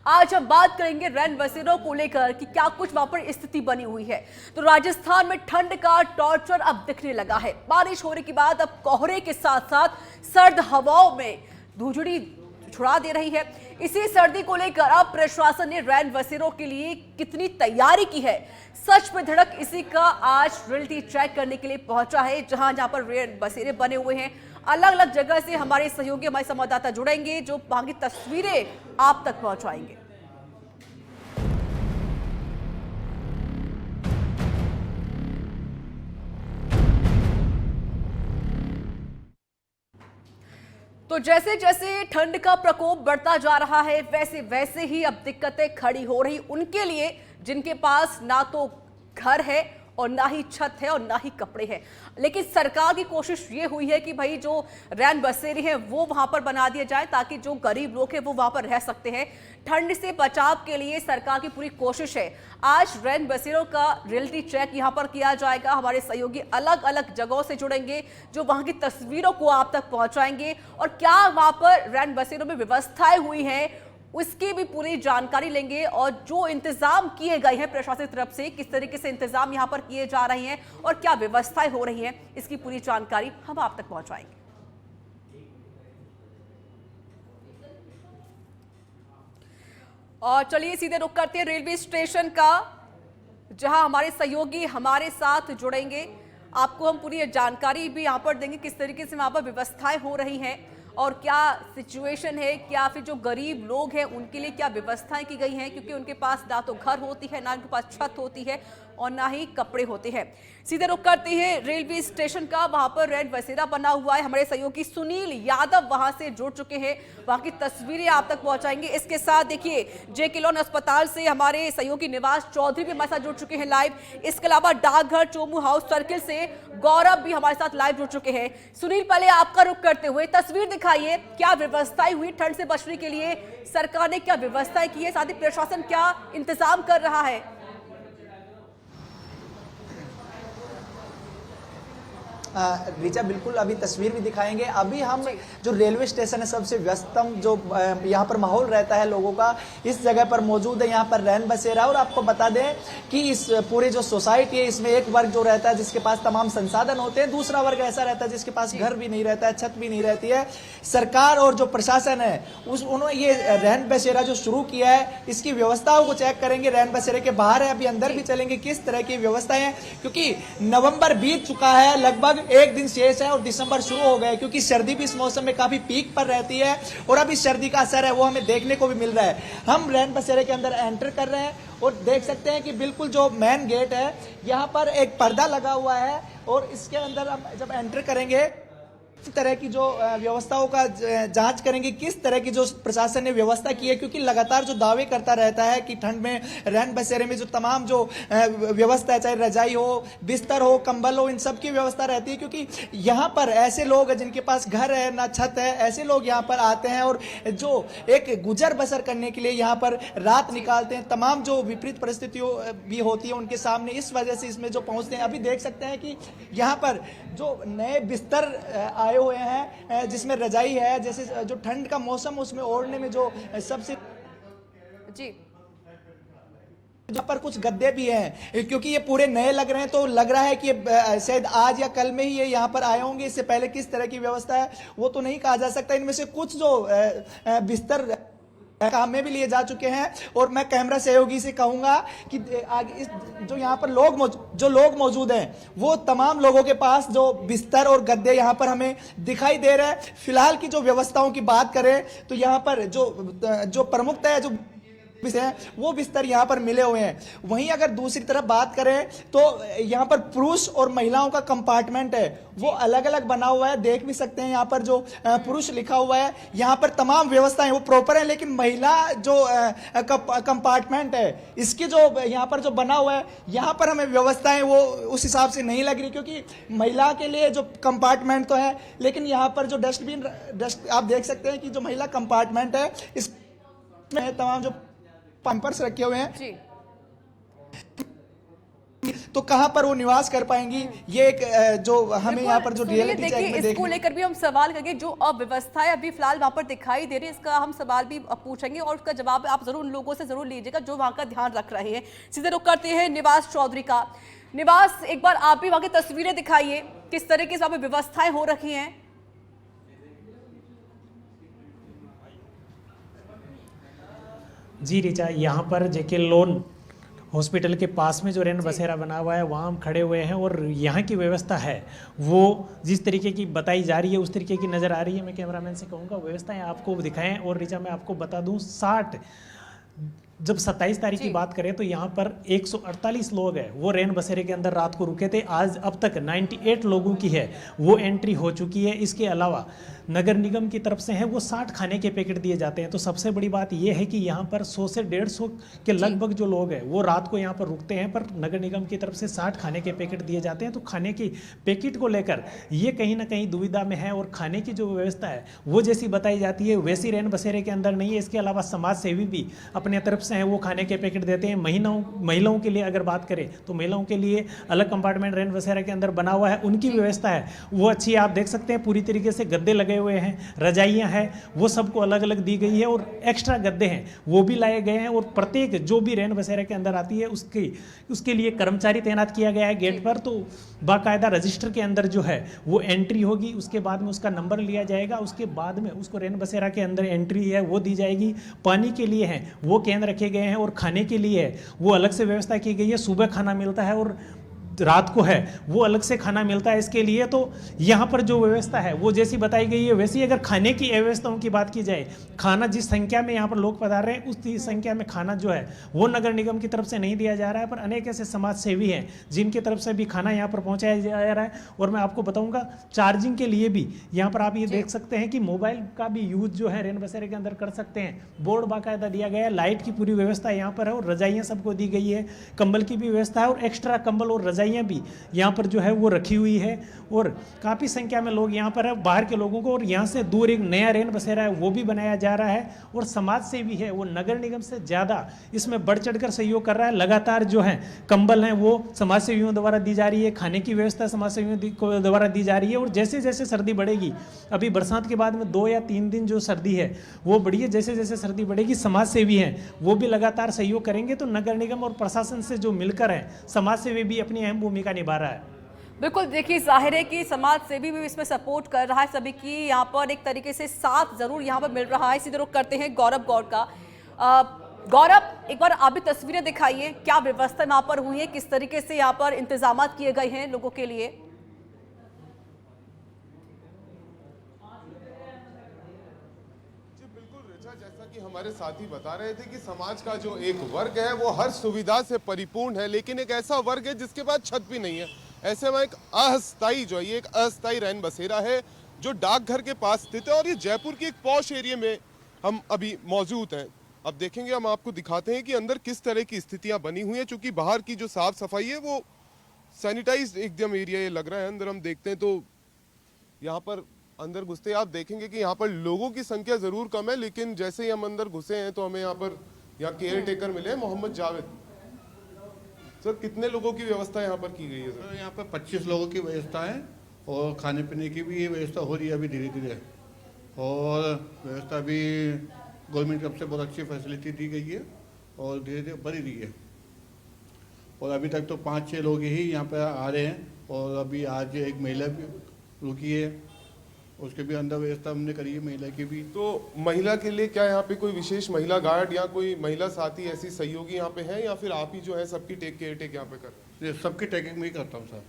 आज हम बात करेंगे रैन बसेरों को लेकर कि क्या कुछ वहां पर स्थिति बनी हुई है। तो राजस्थान में ठंड का टॉर्चर अब दिखने लगा है। बारिश होने के बाद अब कोहरे के साथ साथ सर्द हवाओं में धुजड़ी छुड़ा दे रही है। इसी सर्दी को लेकर अब प्रशासन ने रैन बसेरों के लिए कितनी तैयारी की है, सच में धड़क इसी का आज रियलिटी चेक करने के लिए पहुंचा है। जहां जहां पर रैन बसेरे बने हुए हैं, अलग अलग जगह से हमारे सहयोगी, हमारे संवाददाता जुड़ेंगे जो वहां की तस्वीरें आप तक पहुंचाएंगे। तो जैसे जैसे ठंड का प्रकोप बढ़ता जा रहा है, वैसे वैसे ही अब दिक्कतें खड़ी हो रही उनके लिए जिनके पास ना तो घर है और ना ही छत है और ना ही कपड़े हैं। लेकिन सरकार की कोशिश ये हुई है कि भाई जो रैन बसेरे हैं वो वहां पर बना दिए जाए ताकि जो गरीब लोग हैं वो वहां पर रह सकते हैं। ठंड से बचाव के लिए सरकार की पूरी कोशिश है। आज रैन बसेरों का रियलिटी चेक यहां पर किया जाएगा। हमारे सहयोगी अलग अलग जगहों से जुड़ेंगे जो वहां की तस्वीरों को आप तक पहुंचाएंगे और क्या वहां पर रैन बसेरों में व्यवस्थाएं हुई हैं उसकी भी पूरी जानकारी लेंगे और जो इंतजाम किए गए हैं प्रशासन की तरफ से, किस तरीके से इंतजाम यहां पर किए जा रहे हैं और क्या व्यवस्थाएं हो रही हैं, इसकी पूरी जानकारी हम आप तक पहुंचाएंगे। और चलिए सीधे रुक करते हैं रेलवे स्टेशन का, जहां हमारे सहयोगी हमारे साथ जुड़ेंगे। आपको हम पूरी जानकारी भी यहां पर देंगे किस तरीके से वहां पर व्यवस्थाएं हो रही हैं और क्या सिचुएशन है, क्या फिर जो गरीब लोग हैं उनके लिए क्या व्यवस्थाएं की गई हैं, क्योंकि उनके पास ना तो घर होती है, ना उनके पास छत होती है और ना ही कपड़े होते हैं। सीधे रुक करते हैं रेलवे स्टेशन का, वहां पर रैन बसेरा बना हुआ है। हमारे सहयोगी सुनील यादव वहां से जुड़ चुके हैं, वहां की तस्वीरें आप तक पहुंचाएंगे। इसके साथ देखिए जेके लोन अस्पताल से हमारे सहयोगी निवास चौधरी भी हमारे साथ जुड़ चुके हैं लाइव। इसके अलावा डाकघर चोमू हाउस सर्किल से गौरव भी हमारे साथ लाइव जुड़ चुके हैं। सुनील, पहले आपका रुख करते हुए तस्वीर दिखाइए, क्या व्यवस्थाएं हुई ठंड से बचने के लिए, सरकार ने क्या व्यवस्थाएं की है, साथ ही प्रशासन क्या इंतजाम कर रहा है? रीचा, बिल्कुल अभी तस्वीर भी दिखाएंगे। अभी हम जो रेलवे स्टेशन है सबसे व्यस्तम जो यहाँ पर माहौल रहता है लोगों का, इस जगह पर मौजूद है। यहाँ पर रैन बसेरा, और आपको बता दें कि इस पूरे जो सोसाइटी है इसमें एक वर्ग जो रहता है जिसके पास तमाम संसाधन होते हैं, दूसरा वर्ग ऐसा रहता है जिसके पास घर भी नहीं रहता है, छत भी नहीं रहती है। सरकार और जो प्रशासन है उन्होंने ये रैन बसेरा जो शुरू किया है इसकी व्यवस्थाओं को चेक करेंगे। रैन बसेरे के बाहर है, अभी अंदर भी चलेंगे किस तरह की व्यवस्था है, क्योंकि नवंबर बीत चुका है, लगभग एक दिन शेष है और दिसंबर शुरू हो गए, क्योंकि सर्दी भी इस मौसम में काफी पीक पर रहती है और अभी सर्दी का असर है वो हमें देखने को भी मिल रहा है। हम रैन बसेरे के अंदर एंटर कर रहे हैं और देख सकते हैं कि बिल्कुल जो मेन गेट है यहाँ पर एक पर्दा लगा हुआ है और इसके अंदर हम जब एंटर करेंगे इस तरह की जो व्यवस्थाओं का जांच करेंगे, किस तरह की जो प्रशासन ने व्यवस्था की है, क्योंकि लगातार जो दावे करता रहता है कि ठंड में रैन बसेरे में जो तमाम जो व्यवस्था है, चाहे रजाई हो, बिस्तर हो, कंबल हो, इन सब की व्यवस्था रहती है, क्योंकि यहाँ पर ऐसे लोग हैं जिनके पास घर है ना छत है, ऐसे लोग यहाँ पर आते हैं और जो एक गुजर बसर करने के लिए यहाँ पर रात निकालते हैं। तमाम जो विपरीत परिस्थितियों भी होती है उनके सामने, इस वजह से इसमें जो पहुंचते हैं। अभी देख सकते हैं कि यहाँ पर जो नए बिस्तर आए हुए हैं जिसमें रजाई है, जैसे जो ठंड का मौसम उसमें ओढ़ने में जो सबसे जी यहाँ पर कुछ गद्दे भी हैं, क्योंकि ये पूरे नए लग रहे हैं तो लग रहा है कि ये शायद आज या कल में ही ये यहाँ पर आए होंगे। इससे पहले किस तरह की व्यवस्था है वो तो नहीं कहा जा सकता। इनमें से कुछ जो बिस्तर काम में भी लिए जा चुके हैं और मैं कैमरा सहयोगी से कहूंगा कि आगे जो यहाँ पर लोग मौजूद हैं वो तमाम लोगों के पास जो बिस्तर और गद्दे यहाँ पर हमें दिखाई दे रहे हैं। फिलहाल की जो व्यवस्थाओं की बात करें तो यहाँ पर जो प्रमुखतः जो वो बिस्तर यहाँ पर मिले हुए हैं। वहीं अगर दूसरी तरफ बात करें तो यहाँ पर पुरुष और महिलाओं का कंपार्टमेंट है वो अलग अलग बना हुआ है। देख भी सकते हैं यहाँ पर जो पुरुष लिखा हुआ है, यहाँ पर तमाम व्यवस्थाएं वो प्रॉपर है, लेकिन महिला जो कंपार्टमेंट है इसकी जो यहाँ पर जो बना हुआ है यहाँ पर हमें व्यवस्थाएं वो उस हिसाब से नहीं लग रही, क्योंकि महिला के लिए जो कंपार्टमेंट तो है लेकिन यहाँ पर जो डस्ट आप देख सकते हैं कि जो महिला कंपार्टमेंट है इसमें तमाम जो पंपर्स रखे हुए हैं। तो कहाँ पर वो निवास कर पाएंगी, ये एक जो हमें यहाँ पर जो सुनिए, रियलिटी चेक देखिए में इसको लेकर भी हम सवाल करेंगे। जो अव्यवस्थाएं अभी फिलहाल वहां पर दिखाई दे रही है, इसका हम सवाल भी पूछेंगे और उसका जवाब आप जरूर उन लोगों से जरूर लीजिएगा जो वहां का ध्यान रख रहे हैं। सीधे रुख करते हैं निवास चौधरी का। निवास, एक बार आप भी वहां की तस्वीरें दिखाइए, किस तरीके से वहां पर व्यवस्थाएं हो रखी हैं। जी रिचा, यहाँ पर जेके लोन हॉस्पिटल के पास में जो रैन बसेरा बना हुआ है वहाँ हम खड़े हुए हैं और यहाँ की व्यवस्था है वो जिस तरीके की बताई जा रही है उस तरीके की नज़र आ रही है। मैं कैमरामैन से कहूँगा व्यवस्थाएं आपको दिखाएं। और रिचा, मैं आपको बता दूँ, 60 जब 27 तारीख की बात करें तो यहाँ पर 148 लोग हैं वो रैन बसेरे के अंदर रात को रुके थे। आज अब तक 98 लोगों की है वो एंट्री हो चुकी है। इसके अलावा नगर निगम की तरफ से है वो 60 खाने के पैकेट दिए जाते हैं। तो सबसे बड़ी बात यह है कि यहाँ पर 100 से 150 के लगभग जो लोग हैं वो रात को यहाँ पर रुकते हैं, पर नगर निगम की तरफ से 60 खाने के पैकेट दिए जाते हैं। तो खाने की पैकेट को लेकर ये कहीं ना कहीं दुविधा में है और खाने की जो व्यवस्था है वो जैसी बताई जाती है वैसी रैन बसेरे के अंदर नहीं है। इसके अलावा समाज सेवी भी अपने तरफ से हैं वो खाने के पैकेट देते हैं। महिलाओं के लिए अगर बात करें तो महिलाओं के लिए अलग कंपार्टमेंट रैन बसेरा के अंदर बना हुआ है, उनकी व्यवस्था है वो अच्छी। आप देख सकते हैं पूरी तरीके से गद्दे लगे हुए हैं, रजाइयां हैं वो सबको अलग अलग दी गई है और एक्स्ट्रा गद्दे हैं वो भी लाए गए हैं। और प्रत्येक जो भी रैन बसेरा के अंदर आती है उसके लिए कर्मचारी तैनात किया गया है गेट पर। तो बाकायदा रजिस्टर के अंदर जो है वो एंट्री होगी, उसके बाद में उसका नंबर लिया जाएगा, उसके बाद में उसको रैन बसेरा के अंदर एंट्री है वो दी जाएगी। पानी के लिए है वो केंद्र रखे गए हैं और खाने के लिए है वो अलग से व्यवस्था की गई है। सुबह खाना मिलता है और रात को है वो अलग से खाना मिलता है इसके लिए। तो यहाँ पर जो व्यवस्था है वो जैसी बताई गई है वैसी। अगर खाने की व्यवस्थाओं की बात की जाए, खाना जिस संख्या में यहाँ पर लोग पधार रहे हैं उसी संख्या में खाना जो है वो नगर निगम की तरफ से नहीं दिया जा रहा है, पर अनेक ऐसे समाज सेवी हैं जिनकी तरफ से भी खाना यहाँ पर पहुँचाया जा रहा है। और मैं आपको बताऊँगा चार्जिंग के लिए भी यहाँ पर आप ये देख सकते हैं कि मोबाइल का भी यूज जो है रैन बसेरे के अंदर कर सकते हैं। बोर्ड बाकायदा दिया गया है, लाइट की पूरी व्यवस्था यहाँ पर है और रजाइयाँ सबको दी गई है, कंबल की भी व्यवस्था है और एक्स्ट्रा कंबल और रजाइयाँ भी यहाँ पर जो है वो रखी हुई है। और काफ़ी संख्या में लोग यहाँ पर है, बाहर के लोगों को। और यहाँ से दूर एक नया रैन बसेरा है वो भी बनाया जा रहा है और समाज सेवी है वो नगर निगम से ज़्यादा इसमें बढ़ चढ़कर सहयोग कर रहा है। लगातार जो है कंबल हैं वो समाज सेवियों द्वारा दी जा रही है, खाने की व्यवस्था समाज सेवियों द्वारा दी जा रही है। और जैसे जैसे सर्दी बढ़ेगी, अभी बरसात के बाद में 2 या 3 दिन जो सर्दी है वो बढ़ी है, जैसे जैसे सर्दी बढ़ेगी समाज सेवी हैं वो भी लगातार सहयोग करेंगे। तो नगर निगम और प्रशासन से जो मिलकर है समाज सेवी भी अपनी अहम भूमिका निभा रहा है। बिल्कुल, देखिए जाहिर है कि समाज सेवी भी इसमें सपोर्ट कर रहा है सभी की, यहाँ पर एक तरीके से साथ जरूर यहाँ पर मिल रहा है। सीधे रुख करते हैं गौरव गौड़ का। गौरव, एक बार आप भी तस्वीरें दिखाइए, क्या व्यवस्था यहाँ पर हुई है, किस तरीके से यहाँ पर इंतजाम किए गए हैं लोगों के लिए। जैसा कि हमारे साथी बता रहे थे कि समाज का जो एक वर्ग है वो हर सुविधा से परिपूर्ण है, लेकिन एक ऐसा वर्ग है जिसके पास छत भी नहीं है। ऐसे में एक अस्थायी जो है ये एक अस्थायी रैन बसेरा है जो डाकघर के पास स्थित है और ये जयपुर की एक पॉश एरिया में हम अभी मौजूद हैं। अब देखेंगे, हम आपको दिखाते हैं कि अंदर किस तरह की स्थितियां बनी हुई हैं। चूंकि बाहर की जो साफ सफाई है वो सैनिटाइज्ड एकदम एरिया ये लग रहा है। अंदर हम देखते हैं तो यहाँ पर अंदर घुसते आप देखेंगे कि यहाँ पर लोगों की संख्या जरूर कम है, लेकिन जैसे ही हम अंदर घुसे हैं तो हमें यहाँ पर केयर टेकर मिले हैं, मोहम्मद जावेद। सर, कितने लोगों की व्यवस्था यहाँ पर की गई है? सर, यहाँ पर 25 लोगों की व्यवस्था है और खाने पीने की भी ये व्यवस्था हो रही है अभी धीरे धीरे। और व्यवस्था भी गवर्नमेंट की तरफ से बहुत अच्छी फैसिलिटी दी गई है और धीरे धीरे बढ़ रही है। और अभी तक तो 5-6 लोग ही यहाँ पर आ रहे हैं और अभी आज एक महिला भी रुकी है, उसके भी अंदर व्यवस्था हमने करी है महिला की भी। तो महिला के लिए क्या यहाँ पे कोई विशेष महिला गार्ड या कोई महिला साथी ऐसी सहयोगी यहाँ पे है, या फिर आप ही जो है सबकी केयर टेक यहाँ पे कर? ये सबकी टेकिंग में ही करता हूँ सर।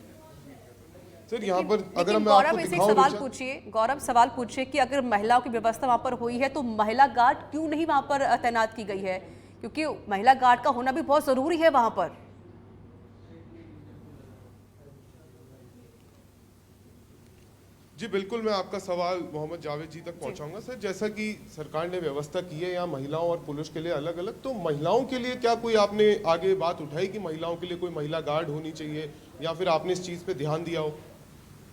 सर, यहाँ पर अगर मैं गौरव आपको इसे दिखाऊं, सवाल पूछिए, गौरव सवाल पूछिए कि अगर महिलाओं की व्यवस्था वहां पर हुई है तो महिला गार्ड क्यों नहीं वहां पर तैनात की गई है, क्योंकि महिला गार्ड का होना भी बहुत जरूरी है वहां पर। जी बिल्कुल, मैं आपका सवाल मोहम्मद जावेद जी तक पहुंचाऊंगा। सर, जैसा कि सरकार ने व्यवस्था की है यहाँ महिलाओं और पुरुष के लिए अलग अलग, तो महिलाओं के लिए क्या कोई आपने आगे बात उठाई कि महिलाओं के लिए कोई महिला गार्ड होनी चाहिए, या फिर आपने इस चीज़ पे ध्यान दिया हो?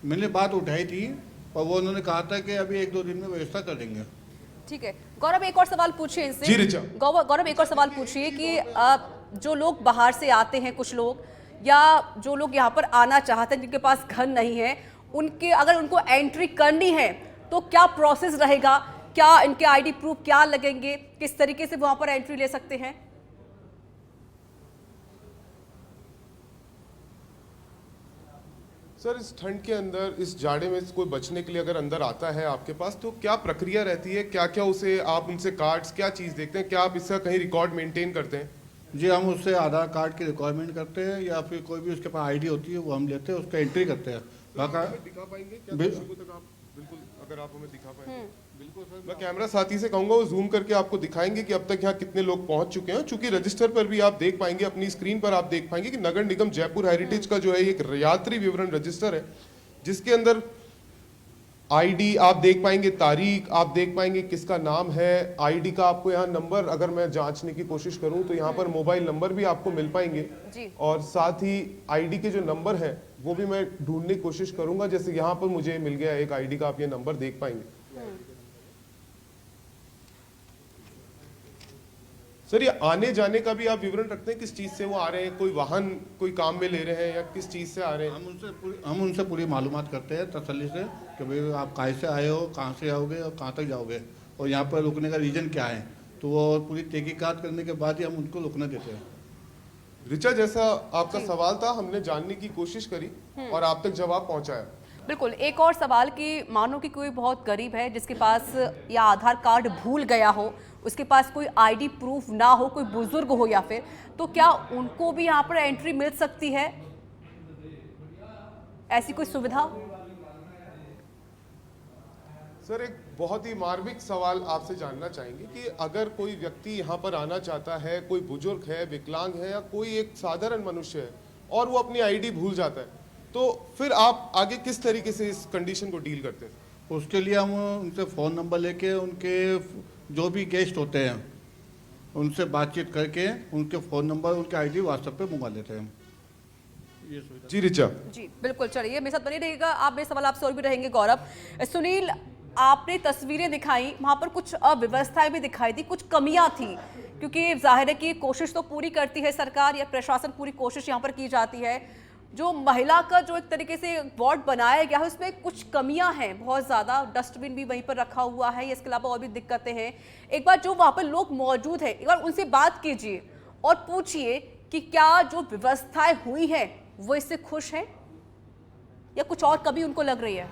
मैंने बात उठाई थी और वो उन्होंने कहा था कि अभी 1-2 दिन में व्यवस्था कर देंगे। ठीक है गौरव, एक और सवाल पूछिए इनसे। जी रिचा। गौरव, एक और सवाल पूछिए कि जो लोग बाहर से आते हैं कुछ लोग, या जो लोग यहाँ पर आना चाहते हैं जिनके पास घर नहीं है, उनके अगर उनको एंट्री करनी है तो क्या प्रोसेस रहेगा, क्या इनके आईडी प्रूफ क्या लगेंगे, किस तरीके से वहां पर एंट्री ले सकते हैं? सर, इस ठंड के अंदर, इस जाड़े में कोई बचने के लिए अगर अंदर आता है आपके पास, तो क्या प्रक्रिया रहती है, क्या क्या उसे आप उनसे कार्ड्स क्या चीज़ देखते हैं, क्या आप इसका कहीं रिकॉर्ड मेंटेन करते हैं? जी, हम उससे आधार कार्ड की रिक्वायरमेंट करते हैं या फिर कोई भी उसके पास आईडी होती है वो हम लेते हैं, उसका एंट्री करते हैं। हमें दिखा पाएंगे क्या दर्शकों तक आप? बिल्कुल, अगर आप हमें दिखा पाएंगे। बिल्कुल सर, मैं कैमरा साथी से कहूंगा वो जूम करके आपको दिखाएंगे कि अब तक यहाँ कितने लोग पहुंच चुके हैं। चूंकि रजिस्टर पर भी आप देख पाएंगे, अपनी स्क्रीन पर आप देख पाएंगे कि नगर निगम जयपुर हेरिटेज का जो है एक यात्री विवरण रजिस्टर है, जिसके अंदर आईडी आप देख पाएंगे, तारीख आप देख पाएंगे, किसका नाम है, आईडी का आपको यहाँ नंबर, अगर मैं जांचने की कोशिश करूं तो यहाँ पर मोबाइल नंबर भी आपको मिल पाएंगे जी। और साथ ही आईडी के जो नंबर है वो भी मैं ढूंढने की कोशिश करूंगा। जैसे यहाँ पर मुझे मिल गया एक आईडी का, आप ये नंबर देख पाएंगे। सर, ये आने जाने का भी आप विवरण रखते हैं, किस चीज से वो आ रहे हैं, कोई वाहन कोई काम में ले रहे हैं या किस चीज से आ रहे हैं? हम उनसे पूरी मालूमात करते हैं तसल्ली से कि भाई आप कहाँ से आए हो, कहाँ से आओगे और कहाँ तक जाओगे और यहाँ पर रुकने का रीजन क्या है, तो वो पूरी तहकीकात करने के बाद ही हम उनको रुकने देते हैं। ऋचा, जैसा आपका सवाल था, हमने जानने की कोशिश करी और आप तक जवाब पहुंचाया। बिल्कुल। एक और सवाल कि मानो कि कोई बहुत गरीब है जिसके पास या आधार कार्ड भूल गया हो, उसके पास कोई आईडी प्रूफ ना हो, कोई बुजुर्ग हो या फिर, तो क्या उनको भी यहाँ पर एंट्री मिल सकती है? ऐसी कोई सुविधा? सर, एक बहुत ही मार्मिक सवाल आपसे जानना चाहेंगे कि अगर कोई व्यक्ति यहाँ पर आना चाहता है, कोई बुजुर्ग है, विकलांग है या कोई एक साधारण मनुष्य है और वो अपनी आईडी भूल जाता है, तो फिर आप आगे किस तरीके से इस कंडीशन को डील करते हैं? उसके लिए हम उनसे फ़ोन नंबर लेके उनके जो भी गेस्ट होते हैं उनसे बातचीत करके उनके फ़ोन नंबर, उनके आईडी व्हाट्सएप पे मंगा लेते हैं। ये सुविधा। जी ऋचा। जी बिल्कुल, चलिए मेरे साथ बने रहिएगा। आप मेरे सवाल आपसे और भी रहेंगे। गौरव, सुनील, आपने तस्वीरें दिखाई, वहां पर कुछ अव्यवस्थाएं भी दिखाई दी, कुछ कमियां थी, क्योंकि जाहिर है कि कोशिश तो पूरी करती है सरकार या प्रशासन, पूरी कोशिश यहाँ पर की जाती है। जो महिला का जो एक तरीके से वार्ड बनाया गया है उसमें कुछ कमियां हैं बहुत ज़्यादा, डस्टबिन भी वहीं पर रखा हुआ है, इसके अलावा और भी दिक्कतें हैं। एक बार जो वहाँ पर लोग मौजूद हैं, एक बार उनसे बात कीजिए और पूछिए कि क्या जो व्यवस्थाएं हुई हैं वो इससे खुश हैं या कुछ और कमी उनको लग रही है?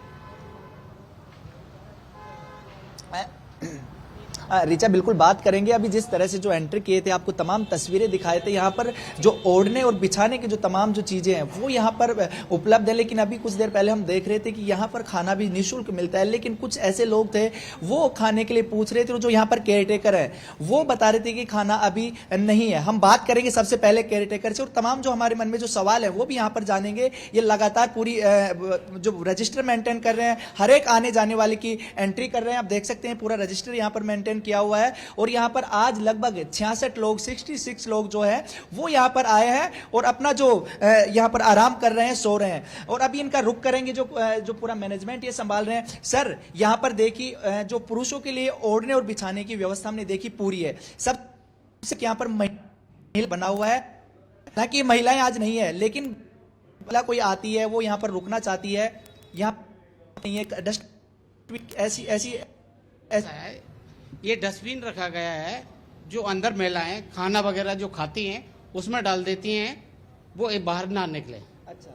ऋचा, बिल्कुल बात करेंगे। अभी जिस तरह से जो एंट्री किए थे, आपको तमाम तस्वीरें दिखाए थे, यहाँ पर जो ओढ़ने और बिछाने की जो तमाम जो चीज़ें हैं वो यहाँ पर उपलब्ध है। लेकिन अभी कुछ देर पहले हम देख रहे थे कि यहाँ पर खाना भी निःशुल्क मिलता है, लेकिन कुछ ऐसे लोग थे वो खाने के लिए पूछ रहे थे और जो यहाँ पर केयर टेकर है वो बता रहे थे कि खाना अभी नहीं है। हम बात करेंगे सबसे पहले केयर टेकर से और तमाम जो हमारे मन में जो सवाल है वो भी यहाँ पर जानेंगे। ये लगातार पूरी जो रजिस्टर मेंटेन कर रहे हैं, हर एक आने जाने वाले की एंट्री कर रहे हैं। आप देख सकते हैं पूरा रजिस्टर यहाँ पर मेंटेन किया हुआ है और यहाँ पर आज लगभग 66 लोग 66 लोग जो है वो यहाँ पर आए हैं और अपना जो यहाँ पर आराम कर रहे हैं, सो रहे हैं। और अभी इनका रुख करेंगे जो पूरा मैनेजमेंट ये संभाल रहे हैं। सर, यहाँ पर देखिए जो पुरुषों के लिए ओढ़ने और बिछाने की व्यवस्था हमने देखी पूरी है। सब यहाँ पर महिला बना हुआ है, हालांकि महिलाएं आज नहीं है, लेकिन महिला कोई आती है वो यहाँ पर रुकना चाहती है। यहाँ डस्ट ऐसी ये डस्टबिन रखा गया है, जो अंदर महिलाएं खाना वगैरह जो खाती हैं उसमें डाल देती हैं, वो बाहर ना निकले। अच्छा,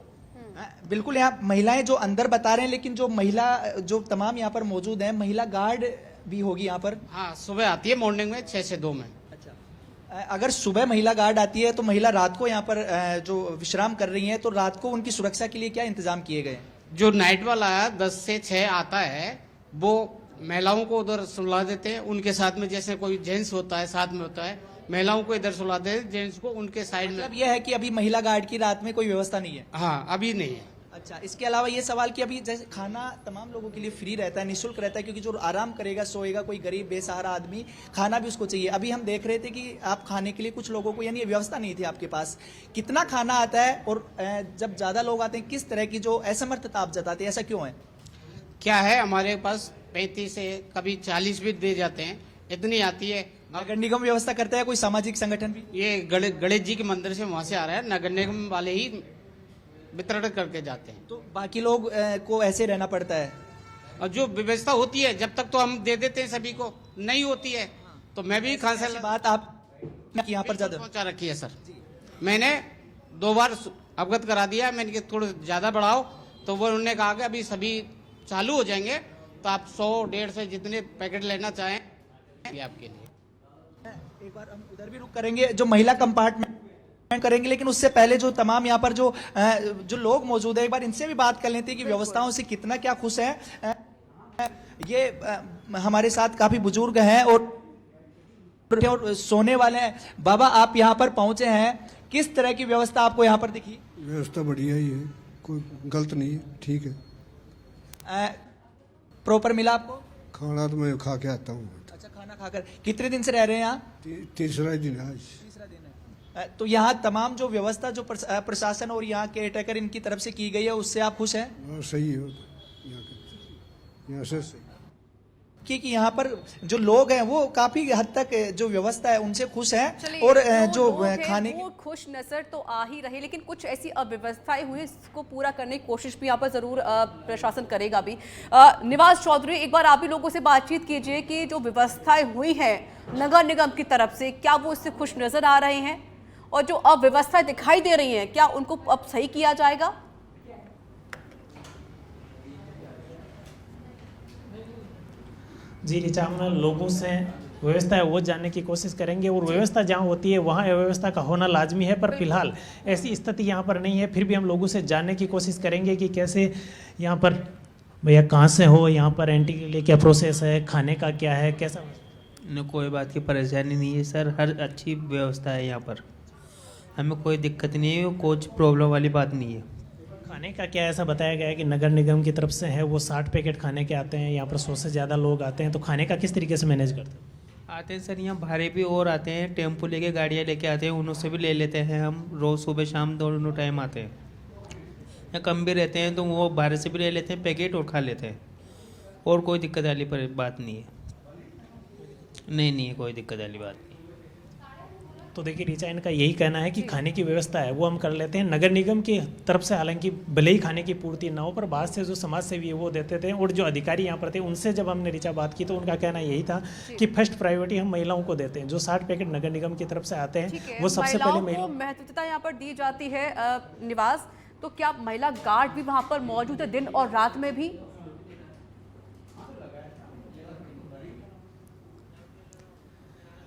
बिल्कुल। यहाँ महिलाएं जो अंदर बता रहे हैं, लेकिन जो महिला जो तमाम यहाँ पर मौजूद हैं, महिला गार्ड भी होगी यहाँ पर? हाँ, सुबह आती है मॉर्निंग में 6 से 2 में। अच्छा, अगर सुबह महिला गार्ड आती है तो महिला रात को यहाँ पर जो विश्राम कर रही हैं, तो रात को उनकी सुरक्षा के लिए क्या इंतजाम किए गए? जो नाइट वाला 10 से 6 आता है वो महिलाओं को उधर सुला देते हैं, उनके साथ में जैसे कोई जेंट्स होता है साथ में होता है, महिलाओं को इधर सुला देते हैं, जेंट्स को उनके साइड में। मतलब यह है कि अभी महिला गार्ड की रात में कोई व्यवस्था नहीं है? हाँ, अभी नहीं है। अच्छा, इसके अलावा ये सवाल कि अभी जैसे खाना तमाम लोगों के लिए फ्री रहता है, निःशुल्क रहता है, क्योंकि जो आराम करेगा सोएगा, कोई गरीब बेसहारा आदमी, खाना भी उसको चाहिए। अभी हम देख रहे थे कि आप खाने के लिए कुछ लोगों को, यानी व्यवस्था नहीं थी आपके पास, कितना खाना आता है और जब ज्यादा लोग आते हैं किस तरह की जो असमर्थता आप जताते हैं, ऐसा क्यों है? क्या है, हमारे पास 35 से कभी 40 भी दे जाते हैं, इतनी आती है। नगर निगम व्यवस्था करता है, कोई सामाजिक संगठन भी? ये गणेश जी के मंदिर से वहां से आ रहा है, नगर निगम वाले ही वितरण करके जाते हैं। तो बाकी लोग को ऐसे रहना पड़ता है। और जो व्यवस्था होती है जब तक तो हम दे देते हैं सभी को, नहीं होती है तो मैं भी खांसा ऐसी बात आप यहाँ पर ज्यादा पहुंचा रखी है सर। मैंने 2 बार अवगत करा दिया, मैंने कि थोड़ा ज्यादा बढ़ाओ, तो वो उन्होंने कहा कि अभी सभी चालू हो जाएंगे, तो आप 100-150 जितने पैकेट लेना चाहें ये आपके लिए। एक बार हम उधर भी रुक करेंगे, जो महिला कंपार्टमेंट करेंगे, लेकिन उससे पहले जो तमाम यहाँ पर जो लोग मौजूद है, एक बार इनसे भी बात कर लेते हैं कि व्यवस्थाओं से कितना क्या खुश है। ये हमारे साथ काफी बुजुर्ग हैं और सोने वाले हैं। बाबा, आप यहाँ पर पहुंचे हैं, किस तरह की व्यवस्था आपको यहाँ पर दिखी? व्यवस्था बढ़िया ही है, कोई गलत नहीं है, ठीक है। प्रॉपर मिला आपको? खाना तो मैं खा के आता हूँ। अच्छा, खाना खाकर। कितने दिन से रह रहे हैं यहाँ? तीसरा दिन है आज। तीसरा दिन है। तो यहाँ तमाम जो व्यवस्था जो प्रशासन और यहाँ केयर टेकर इनकी तरफ से की गई है, उससे आप खुश हैं? हाँ, सही है, यहाँ से सही। कि यहाँ पर जो लोग हैं वो काफी हद तक जो व्यवस्था है उनसे खुश हैं। चलिए, और जो जो लोग हैं, खाने वो खुश नजर तो आ ही रहे, लेकिन कुछ ऐसी अव्यवस्थाएं हुई इसको पूरा करने की कोशिश भी यहाँ पर जरूर प्रशासन करेगा भी। निवास चौधरी, एक बार आप भी लोगों से बातचीत कीजिए कि जो व्यवस्थाएं हुई हैं नगर निगम की तरफ से, क्या वो इससे खुश नजर आ रहे हैं, और जो अव्यवस्थाएं दिखाई दे रही हैं क्या उनको अब सही किया जाएगा? जी ऋचा, हम लोगों से व्यवस्था है वो जानने की कोशिश करेंगे, और व्यवस्था जहाँ होती है वहाँ व्यवस्था का होना लाजमी है, पर फिलहाल ऐसी स्थिति यहाँ पर नहीं है। फिर भी हम लोगों से जानने की कोशिश करेंगे कि कैसे यहाँ पर, भैया कहाँ से हो, यहाँ पर एंट्री के लिए क्या प्रोसेस है, खाने का क्या है, कैसा? न कोई बात की परेशानी नहीं है सर, हर अच्छी व्यवस्था है यहाँ पर, हमें कोई दिक्कत नहीं है, कुछ प्रॉब्लम वाली बात नहीं है। खाने का क्या ऐसा बताया गया है कि नगर निगम की तरफ से है वो 60 पैकेट खाने के आते हैं, यहाँ पर 100 से ज़्यादा लोग आते हैं, तो खाने का किस तरीके से मैनेज करते हैं? आते हैं सर, यहाँ भाड़े भी और आते हैं, टेम्पो लेके गाड़ियाँ लेके आते हैं, उनसे भी ले लेते हैं हम, रोज़ सुबह शाम दोनों टाइम आते हैं। या कम भी रहते हैं तो वो बाहर से भी ले लेते हैं पैकेट और खा लेते हैं, और कोई दिक्कत वाली बात नहीं है। नहीं है, कोई दिक्कत वाली बात नहीं। तो देखिए ऋचा, इनका यही कहना है कि खाने की व्यवस्था है वो हम कर लेते हैं नगर निगम की तरफ से, हालांकि भले ही खाने की पूर्ति ना हो, पर बाद से जो समाज सेवी है वो देते थे, और जो अधिकारी यहाँ पर थे उनसे जब हमने ऋचा बात की तो उनका कहना यही था कि फर्स्ट प्रायोरिटी हम महिलाओं को देते हैं। जो 60 पैकेट नगर निगम की तरफ से आते हैं वो सबसे पहले महिलाओं को महत्वता यहाँ पर दी जाती है। निवास, तो क्या महिला गार्ड भी वहाँ पर मौजूद है दिन और रात में भी?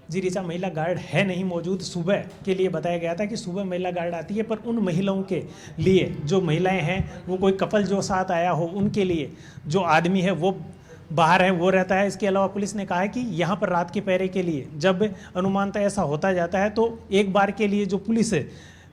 जी ऋचा, महिला गार्ड है नहीं मौजूद। सुबह के लिए बताया गया था कि सुबह महिला गार्ड आती है, पर उन महिलाओं के लिए जो महिलाएं हैं, वो कोई कपल जो साथ आया हो उनके लिए जो आदमी है वो बाहर है वो रहता है। इसके अलावा पुलिस ने कहा है कि यहाँ पर रात के पहरे के लिए जब अनुमानतः ऐसा होता जाता है तो एक बार के लिए जो पुलिस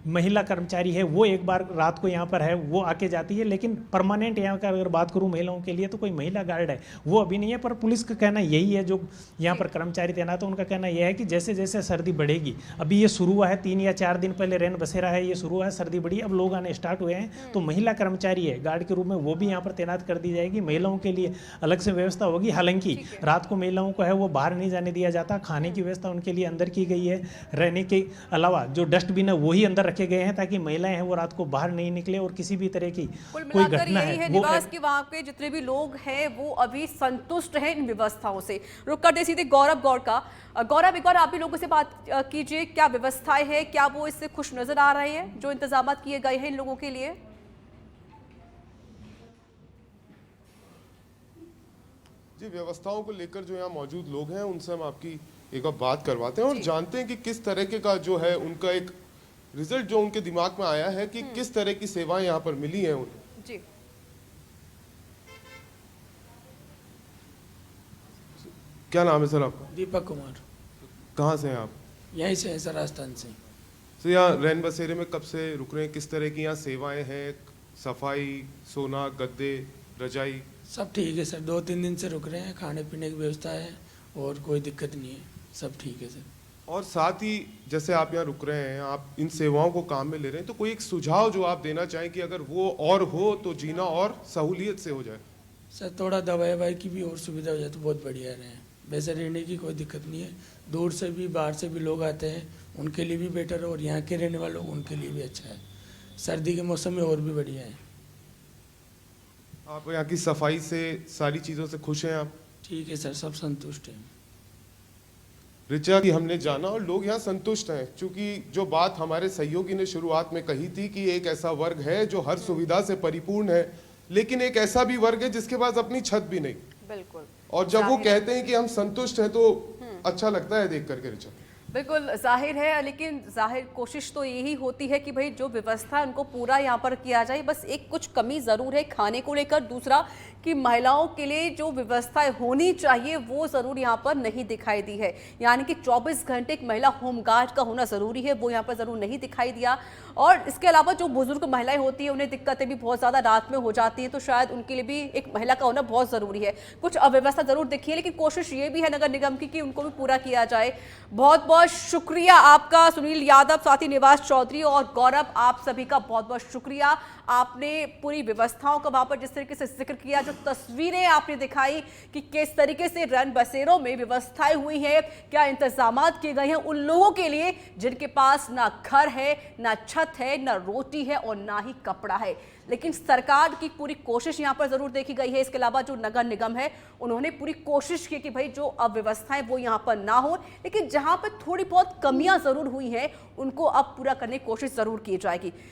महिला कर्मचारी है वो एक बार रात को यहाँ पर है वो आके जाती है, लेकिन परमानेंट यहाँ का अगर बात करूँ महिलाओं के लिए तो कोई महिला गार्ड है वो अभी नहीं है। पर पुलिस का कहना यही है, जो यहाँ पर कर्मचारी तैनात है उनका कहना यह है कि जैसे जैसे सर्दी बढ़ेगी, अभी ये शुरू हुआ है 3 या 4 दिन पहले रैन बसेरा है, ये शुरू हुआ है, सर्दी बढ़ी, अब लोग आने स्टार्ट हुए हैं, तो महिला कर्मचारी है गार्ड के रूप में वो भी यहाँ पर तैनात कर दी जाएगी। महिलाओं के लिए अलग से व्यवस्था होगी, हालांकि रात को महिलाओं को है वो बाहर नहीं जाने दिया जाता, खाने की व्यवस्था उनके लिए अंदर की गई है। रहने के अलावा जो डस्टबिन है वही अंदर रखे गए हैं ताकि महिलाएं हैं वो रात को बाहर नहीं निकले और किसी भी तरह की कोई घटना है वो निवास की वहां के जितने भी लोग हैं वो अभी संतुष्ट हैं इन व्यवस्थाओं से। रुक कर दे सीधे गौरव गौड़ का। गौरव, एक बार आप भी लोगों से बात कीजिए, क्या व्यवस्थाएं हैं, क्या वो इससे खुश नजर आ रहे हैं जो इंतजाम किए गए हैं इन लोगों के लिए? जी, व्यवस्थाओं को लेकर जो यहाँ मौजूद लोग हैं उनसे हम आपकी एक बार बात करवाते हैं और जानते हैं कि किस तरह का जो है उनका एक रिजल्ट जो उनके दिमाग में आया है कि किस तरह की सेवाएं यहाँ पर मिली हैं उन्हें। जी, क्या नाम है सर आपका? दीपक कुमार। कहाँ से हैं आप? यहीं से है सर, राजस्थान से। तो यहाँ रैन बसेरे में कब से रुक रहे हैं, किस तरह की यहाँ सेवाएं हैं, सफाई, सोना, गद्दे, रजाई? सब ठीक है सर, 2-3 दिन से रुक रहे हैं, खाने पीने की व्यवस्था है और कोई दिक्कत नहीं है, सब ठीक है सर। और साथ ही जैसे आप यहाँ रुक रहे हैं, आप इन सेवाओं को काम में ले रहे हैं, तो कोई एक सुझाव जो आप देना चाहें कि अगर वो और हो तो जीना और सहूलियत से हो जाए? सर थोड़ा दवाई ववाई की भी और सुविधा हो जाए तो बहुत बढ़िया रहे। वैसे रहने की कोई दिक्कत नहीं है। दूर से भी बाहर से भी लोग आते हैं, उनके लिए भी बेटर है, और यहाँ के रहने वालों उनके लिए भी अच्छा है। सर्दी के मौसम में और भी बढ़िया है। आप यहाँ की सफाई से, सारी चीज़ों से खुश हैं आप? ठीक है सर, सब संतुष्ट हैं। ऋचा की हमने जाना और लोग यहाँ संतुष्ट हैं, क्योंकि जो बात हमारे सहयोगी ने शुरुआत में कही थी कि एक ऐसा वर्ग है जो हर सुविधा से परिपूर्ण है, लेकिन एक ऐसा भी वर्ग है जिसके पास अपनी छत भी नहीं। बिल्कुल। और जब वो कहते हैं कि हम संतुष्ट हैं तो अच्छा लगता है देख करके ऋचा। बिल्कुल जाहिर है, लेकिन जाहिर कोशिश तो यही होती है कि भाई जो व्यवस्था है उनको पूरा यहाँ पर किया जाए। बस एक कुछ कमी ज़रूर है खाने को लेकर, दूसरा कि महिलाओं के लिए जो व्यवस्थाएं होनी चाहिए वो ज़रूर यहाँ पर नहीं दिखाई दी है। यानी कि 24 घंटे एक महिला होमगार्ड का होना ज़रूरी है, वो यहाँ पर ज़रूर नहीं दिखाई दिया। और इसके अलावा जो बुजुर्ग महिलाएं होती हैं उन्हें दिक्कतें भी बहुत ज़्यादा रात में हो जाती हैं, तो शायद उनके लिए भी एक महिला का होना बहुत ज़रूरी है। कुछ अव्यवस्था ज़रूर दिखी है, लेकिन कोशिश ये भी है नगर निगम की कि उनको भी पूरा किया जाए। बहुत बहुत शुक्रिया आपका सुनील यादव, साथी निवास चौधरी और गौरव, आप सभी का बहुत बहुत शुक्रिया। आपने पूरी व्यवस्थाओं का वहां पर जिस तरीके से जिक्र किया, जो तस्वीरें आपने दिखाई कि किस तरीके से रैन बसेरों में व्यवस्थाएं हुई हैं, क्या इंतजामात किए गए हैं उन लोगों के लिए जिनके पास ना घर है, ना छत है, ना रोटी है और ना ही कपड़ा है। लेकिन सरकार की पूरी कोशिश यहाँ पर जरूर देखी गई है। इसके अलावा जो नगर निगम है उन्होंने पूरी कोशिश की कि भाई जो अव्यवस्थाएं वो यहाँ पर ना हो, लेकिन जहाँ पर थोड़ी बहुत कमियां जरूर हुई हैं उनको अब पूरा करने की कोशिश जरूर की जाएगी।